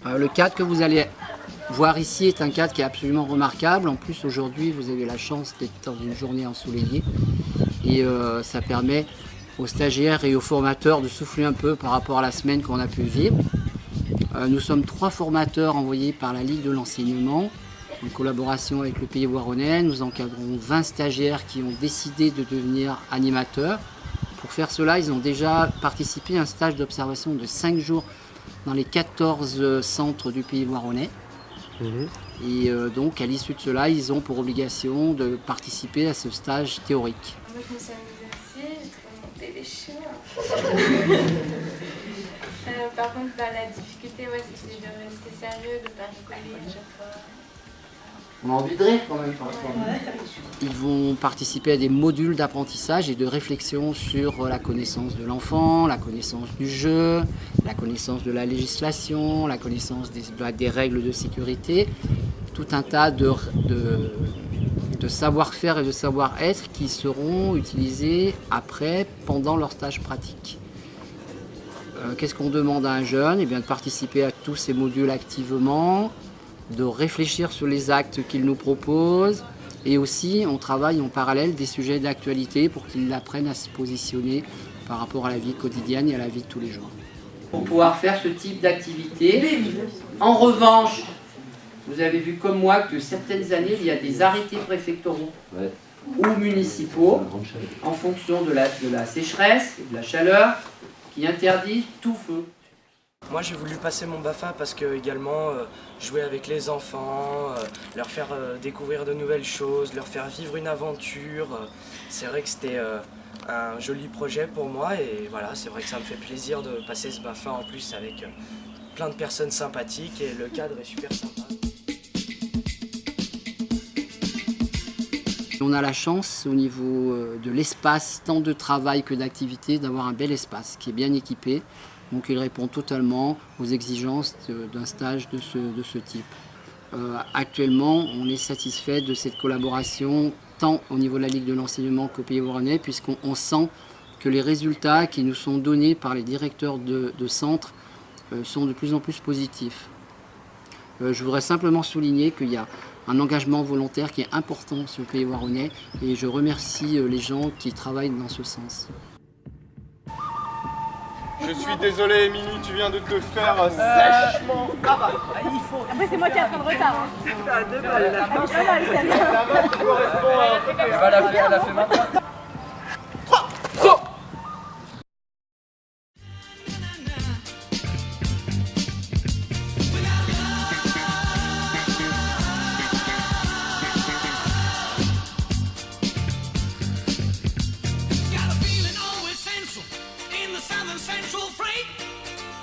Le cadre que vous allez voir ici est un cadre qui est absolument remarquable. En plus, aujourd'hui, vous avez la chance d'être dans une journée ensoleillée. Et ça permet aux stagiaires et aux formateurs de souffler un peu par rapport à la semaine qu'on a pu vivre. Nous sommes 3 formateurs envoyés par la Ligue de l'enseignement en collaboration avec le Pays Voironnais. Nous encadrons 20 stagiaires qui ont décidé de devenir animateurs. Pour faire cela, ils ont déjà participé à un stage d'observation de 5 jours dans les 14 centres du Pays Voironnais. Et donc à l'issue de cela, ils ont pour obligation de participer à ce stage théorique. Moi je me suis amusée aussi, j'ai trouvé monter les chiens. Par contre la difficulté c'était de rester sérieux, de ne pas rigoler à chaque fois. On a envie de rire quand même parfois. Ils vont participer à des modules d'apprentissage et de réflexion sur la connaissance de l'enfant, la connaissance du jeu, la connaissance de la législation, la connaissance des règles de sécurité, tout un tas de savoir-faire et de savoir-être qui seront utilisés après, pendant leur stage pratique. Qu'est-ce qu'on demande à un jeune? Eh bien, de participer à tous ces modules activement, de réfléchir sur les actes qu'il nous propose, et aussi on travaille en parallèle des sujets d'actualité pour qu'ils apprennent à se positionner par rapport à la vie quotidienne et à la vie de tous les jours. Pour pouvoir faire ce type d'activité, en revanche, vous avez vu comme moi que certaines années il y a des arrêtés préfectoraux ou municipaux en fonction de la sécheresse et de la chaleur qui interdisent tout feu. Moi j'ai voulu passer mon BAFA parce que également jouer avec les enfants, leur faire découvrir de nouvelles choses, leur faire vivre une aventure. C'est vrai que c'était un joli projet pour moi et voilà, c'est vrai que ça me fait plaisir de passer ce BAFA en plus avec plein de personnes sympathiques et le cadre est super sympa. On a la chance au niveau de l'espace, tant de travail que d'activité, d'avoir un bel espace qui est bien équipé. Donc il répond totalement aux exigences d'un stage de ce type. Actuellement, on est satisfait de cette collaboration tant au niveau de la Ligue de l'enseignement qu'au Pays Voironnais, puisqu'on sent que les résultats qui nous sont donnés par les directeurs de centres sont de plus en plus positifs. Je voudrais simplement souligner qu'il y a un engagement volontaire qui est important sur le Pays Voironnais et je remercie les gens qui travaillent dans ce sens. Je suis désolé, Émilie, tu viens de te faire sèchement. Après, c'est moi qui ai pris de retard. La balle qui correspond à... Elle a fait maintenant.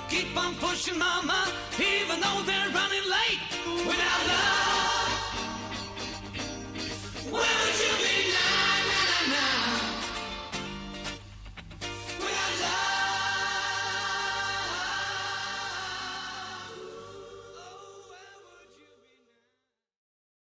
Keep on pushing, mama, even though they're running late. Without love, where would you go?